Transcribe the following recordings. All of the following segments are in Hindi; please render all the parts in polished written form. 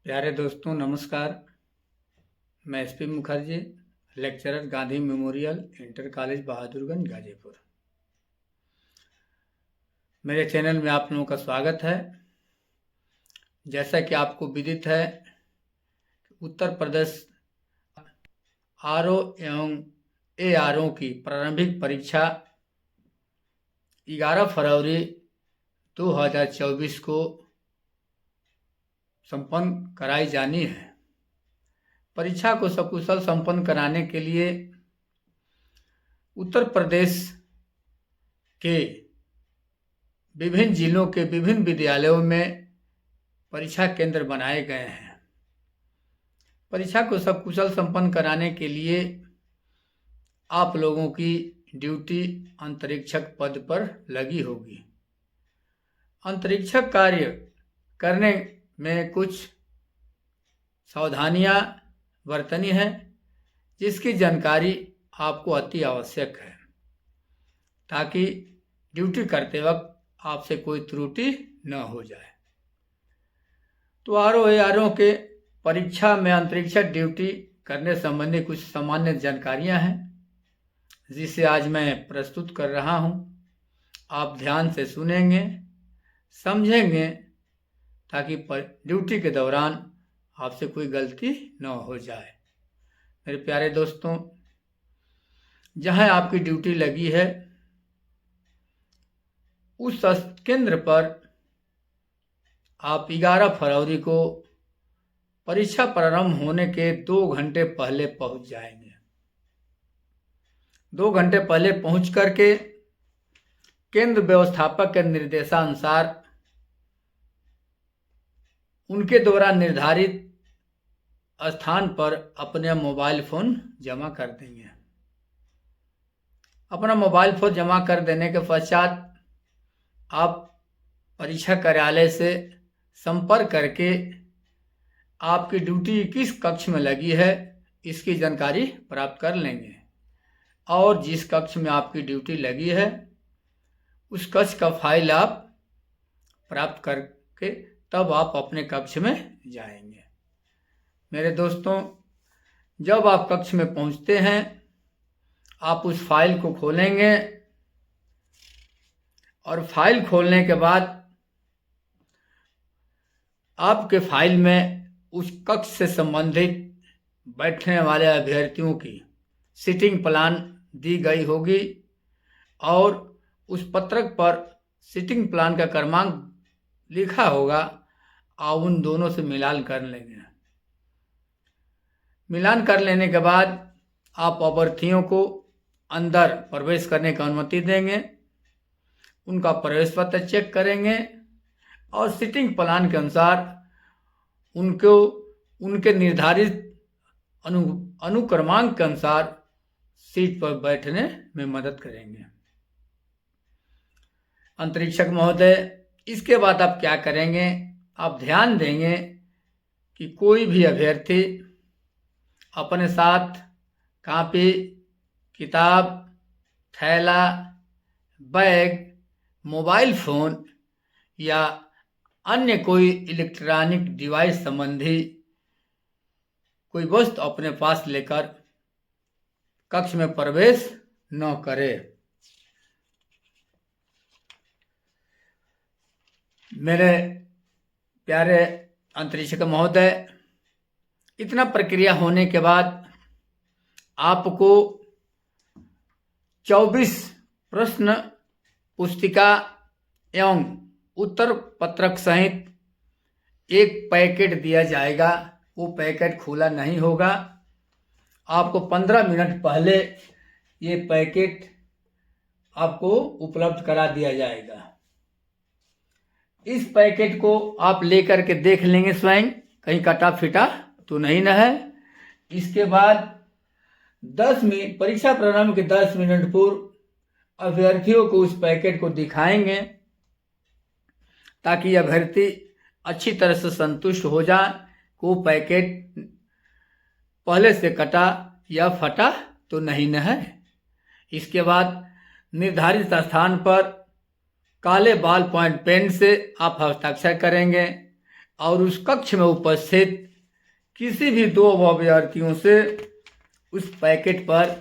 प्यारे दोस्तों नमस्कार। मैं SP Mukherjee, lecturer, Gandhi memorial inter college Bahadurganj Ghazipur. मेरे चैनल में आप लोगों का स्वागत है। जैसा कि आपको विदित है, उत्तर प्रदेश आरओ एवं एआरओ की प्रारंभिक परीक्षा 11 फरवरी 2024 को संपन्न कराई जानी है। परीक्षा को सकुशल संपन्न कराने के लिए उत्तर प्रदेश के विभिन्न जिलों के विभिन्न विद्यालयों में परीक्षा केंद्र बनाए गए हैं। परीक्षा को सकुशल संपन्न कराने के लिए आप लोगों की ड्यूटी अंतरीक्षक पद पर लगी होगी। अंतरीक्षक कार्य करने में कुछ सावधानियां बरतनी है, जिसकी जानकारी आपको अति आवश्यक है, ताकि ड्यूटी करते वक्त आपसे कोई त्रुटि न हो जाए। तो आरओ के परीक्षा में अंतरिक्षक ड्यूटी करने संबंधी कुछ सामान्य जानकारियां हैं, जिसे आज मैं प्रस्तुत कर रहा हूं। आप ध्यान से सुनेंगे, समझेंगे, ताकि ड्यूटी के दौरान आपसे कोई गलती न हो जाए। मेरे प्यारे दोस्तों, जहां आपकी ड्यूटी लगी है उस केंद्र पर आप 11 फरवरी को परीक्षा प्रारंभ होने के 2 घंटे पहले पहुंच जाएंगे। 2 घंटे पहले पहुंच करके केंद्र व्यवस्थापक के निर्देशानुसार उनके द्वारा निर्धारित स्थान पर अपने मोबाइल फोन जमा कर देंगे। अपना मोबाइल फोन जमा कर देने के पश्चात आप परीक्षा कार्यालय से संपर्क करके आपकी ड्यूटी किस कक्ष में लगी है इसकी जानकारी प्राप्त कर लेंगे, और जिस कक्ष में आपकी ड्यूटी लगी है उस कक्ष का फाइल आप प्राप्त करके तब आप अपने कक्ष में जाएंगे। मेरे दोस्तों, जब आप कक्ष में पहुंचते हैं, आप उस फाइल को खोलेंगे और फाइल खोलने के बाद आपके फाइल में उस कक्ष से संबंधित बैठने वाले अभ्यर्थियों की सीटिंग प्लान दी गई होगी, और उस पत्रक पर सीटिंग प्लान का क्रमांक लिखा होगा। आप उन दोनों से मिलान कर लेंगे। मिलान कर लेने के बाद आप अभ्यर्थियों को अंदर प्रवेश करने की अनुमति देंगे, उनका प्रवेश पत्र चेक करेंगे और सीटिंग प्लान के अनुसार उनको उनके निर्धारित अनुक्रमांक के अनुसार सीट पर बैठने में मदद करेंगे। अंतरीक्षक महोदय, इसके बाद आप क्या करेंगे? आप ध्यान देंगे कि कोई भी अभ्यर्थी अपने साथ कॉपी, किताब, थैला, बैग, मोबाइल फोन या अन्य कोई इलेक्ट्रॉनिक डिवाइस संबंधी कोई वस्तु अपने पास लेकर कक्ष में प्रवेश न करे। मेरे प्यारे अंतरीक्षक महोदय, इतना प्रक्रिया होने के बाद आपको 24 प्रश्न पुस्तिका एवं उत्तर पत्रक सहित एक पैकेट दिया जाएगा। वो पैकेट खुला नहीं होगा। आपको 15 मिनट पहले ये पैकेट आपको उपलब्ध करा दिया जाएगा। इस पैकेट को आप लेकर के देख लेंगे स्वयं, कहीं कटा फिटा तो नहीं न है। इसके बाद 10 मिनट, परीक्षा प्रारंभ के 10 मिनट पूर्व अभ्यर्थियों को उस पैकेट को दिखाएंगे, ताकि अभ्यर्थी अच्छी तरह से संतुष्ट हो जाए कि वो पैकेट पहले से कटा या फटा तो नहीं न है। इसके बाद निर्धारित स्थान पर काले बॉल पॉइंट पेन से आप हस्ताक्षर करेंगे और उस कक्ष में उपस्थित किसी भी 2 अभ्यर्थियों से उस पैकेट पर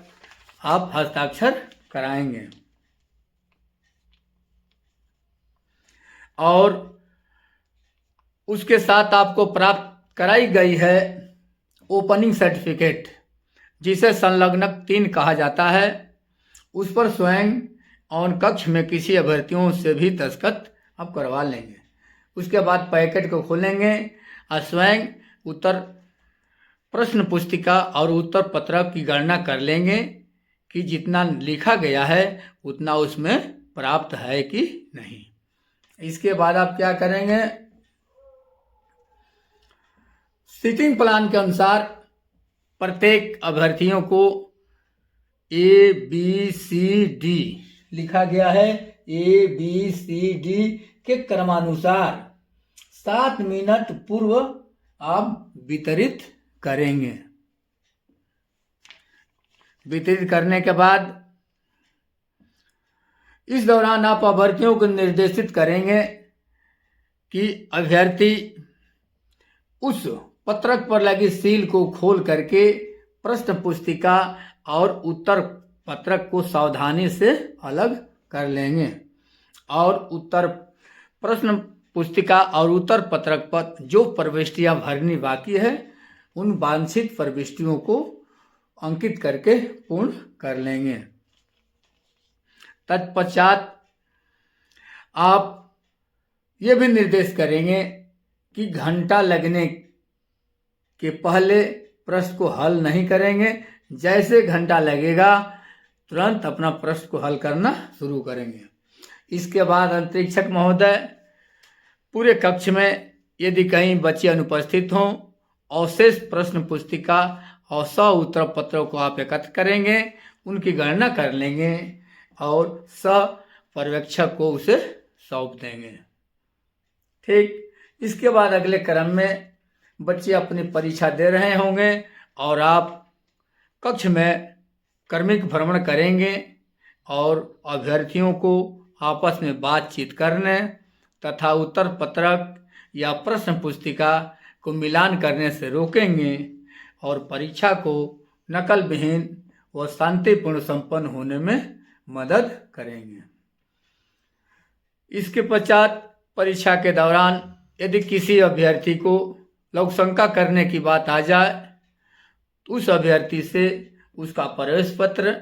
आप हस्ताक्षर कराएंगे और उसके साथ आपको प्राप्त कराई गई है ओपनिंग सर्टिफिकेट, जिसे संलग्नक 3 कहा जाता है। उस पर स्वयं और कक्ष में किसी अभ्यर्थियों से भी दस्तखत आप करवा लेंगे। उसके बाद पैकेट को खोलेंगे और स्वयं उत्तर प्रश्न पुस्तिका और उत्तर पत्रक की गणना कर लेंगे कि जितना लिखा गया है उतना उसमें प्राप्त है कि नहीं। इसके बाद आप क्या करेंगे, सीटिंग प्लान के अनुसार प्रत्येक अभ्यर्थियों को ABCD लिखा गया है। ABCD के क्रमानुसार 7 मिनट पूर्व आप वितरित करेंगे। वितरित करने के बाद इस दौरान आप अभ्यर्थियों को निर्देशित करेंगे कि अभ्यर्थी उस पत्रक पर लगी सील को खोल करके प्रश्न पुस्तिका और उत्तर पत्रक को सावधानी से अलग कर लेंगे और उत्तर प्रश्न पुस्तिका और उत्तर पत्रक पर जो प्रविष्टियां भरनी बाकी है उन वांछित प्रविष्टियों को अंकित करके पूर्ण कर लेंगे। तत्पश्चात आप ये भी निर्देश करेंगे कि घंटा लगने के पहले प्रश्न को हल नहीं करेंगे। जैसे घंटा लगेगा तुरंत अपना प्रश्न को हल करना शुरू करेंगे। इसके बाद अंतरीक्षक महोदय पूरे कक्ष में यदि कहीं बच्चे अनुपस्थित हों अवशेष प्रश्न पुस्तिका और 100 उत्तर पत्रों को आप एकत्र करेंगे, उनकी गणना कर लेंगे और सह पर्यवेक्षक को उसे सौंप देंगे। ठीक, इसके बाद अगले क्रम में बच्चे अपनी परीक्षा दे रहे होंगे और आप कक्ष में क्रमिक भ्रमण करेंगे और अभ्यर्थियों को आपस में बातचीत करने तथा उत्तर पत्रक या प्रश्न पुस्तिका को मिलान करने से रोकेंगे और परीक्षा को नकल विहीन व शांतिपूर्ण संपन्न होने में मदद करेंगे। इसके पश्चात परीक्षा के दौरान यदि किसी अभ्यर्थी को लघुशंका करने की बात आ जाए तो उस अभ्यर्थी से उसका प्रवेश पत्र,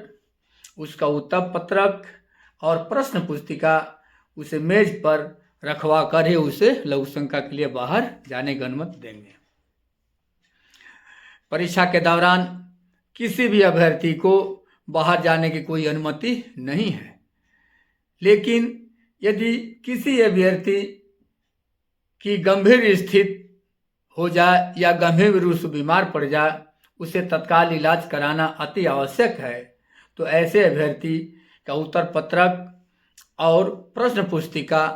उसका उत्तर पत्रक और प्रश्न पुस्तिका उसे मेज पर रखवा कर ही उसे लघुशंका के लिए बाहर जाने की अनुमति देंगे। परीक्षा के दौरान किसी भी अभ्यर्थी को बाहर जाने की कोई अनुमति नहीं है, लेकिन यदि किसी अभ्यर्थी की गंभीर स्थिति हो जाए या गंभीर रूप से बीमार पड़ जाए, उसे तत्काल इलाज कराना अति आवश्यक है, तो ऐसे अभ्यर्थी का उत्तर पत्रक और प्रश्न पुस्तिका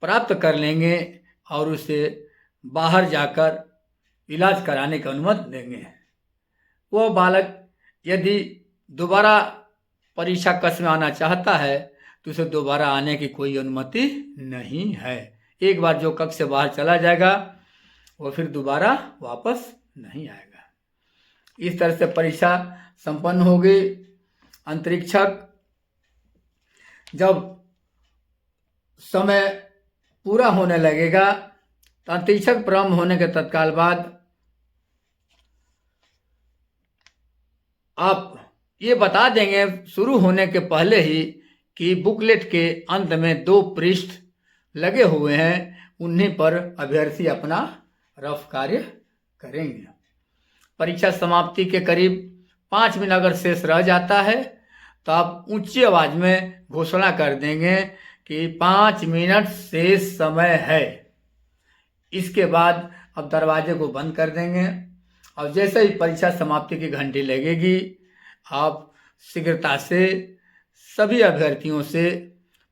प्राप्त कर लेंगे और उसे बाहर जाकर इलाज कराने की अनुमति देंगे। वह बालक यदि दोबारा परीक्षा कक्ष में आना चाहता है तो उसे दोबारा आने की कोई अनुमति नहीं है। एक बार जो कक्ष से बाहर चला जाएगा वो फिर दोबारा वापस नहीं आएगा। इस तरह से परीक्षा संपन्न होगी। अंतरीक्षक जब समय पूरा होने लगेगा तो अंतरीक्षक प्रारंभ होने के तत्काल बाद आप ये बता देंगे शुरू होने के पहले ही कि बुकलेट के अंत में 2 पृष्ठ लगे हुए हैं, उन्हीं पर अभ्यर्थी अपना रफ कार्य करेंगे। परीक्षा समाप्ति के करीब 5 मिनट अगर शेष रह जाता है तो आप ऊंची आवाज में घोषणा कर देंगे कि 5 मिनट शेष समय है। इसके बाद अब दरवाजे को बंद कर देंगे और जैसे ही परीक्षा समाप्ति की घंटी लगेगी आप शीघ्रता से सभी अभ्यर्थियों से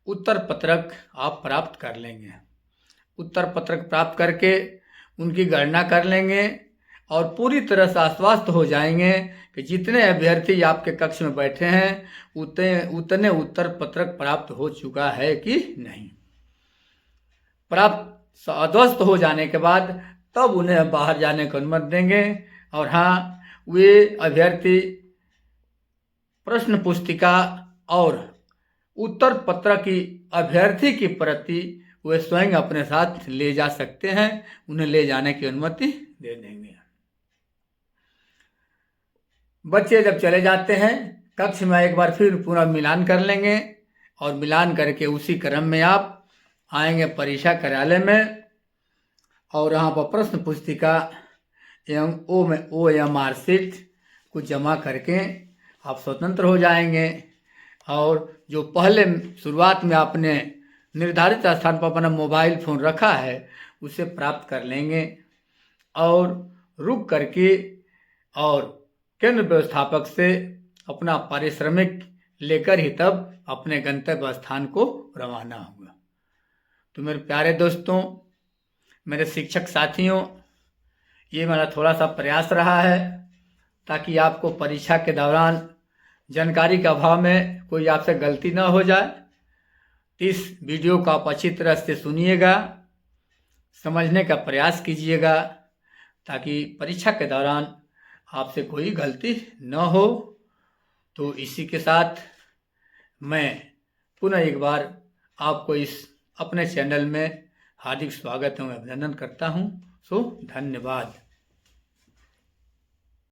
उत्तर पत्रक आप प्राप्त कर लेंगे। उत्तर पत्रक प्राप्त करके उनकी गणना कर लेंगे और पूरी तरह से आश्वस्त हो जाएंगे कि जितने अभ्यर्थी आपके कक्ष में बैठे हैं उतने उत्तर पत्रक प्राप्त हो चुका है कि नहीं। प्राप्त अध्वस्त हो जाने के बाद तब उन्हें बाहर जाने की अनुमति देंगे। और हाँ, वे अभ्यर्थी प्रश्न पुस्तिका और उत्तर पत्र की अभ्यर्थी की प्रति वे स्वयं अपने साथ ले जा सकते हैं, उन्हें ले जाने की अनुमति दे देंगे। बच्चे जब चले जाते हैं कक्ष में एक बार फिर पूरा मिलान कर लेंगे और मिलान करके उसी क्रम में आप आएंगे परीक्षा कार्यालय में और यहाँ पर प्रश्न पुस्तिका एवं OMR शीट को जमा करके आप स्वतंत्र हो जाएंगे। और जो पहले शुरुआत में आपने निर्धारित स्थान पर अपना मोबाइल फ़ोन रखा है उसे प्राप्त कर लेंगे और रुक करके और केंद्र व्यवस्थापक से अपना पारिश्रमिक लेकर ही तब अपने गंतव्य स्थान को रवाना होगा। तो मेरे प्यारे दोस्तों, मेरे शिक्षक साथियों, ये मेरा थोड़ा सा प्रयास रहा है ताकि आपको परीक्षा के दौरान जानकारी के अभाव में कोई आपसे गलती ना हो जाए। इस वीडियो को आप अच्छी तरह से सुनिएगा, समझने का प्रयास कीजिएगा ताकि परीक्षा के दौरान आपसे कोई गलती न हो। तो इसी के साथ मैं पुनः एक बार आपको इस अपने चैनल में हार्दिक स्वागत एवं अभिनंदन करता हूँ। सो धन्यवाद।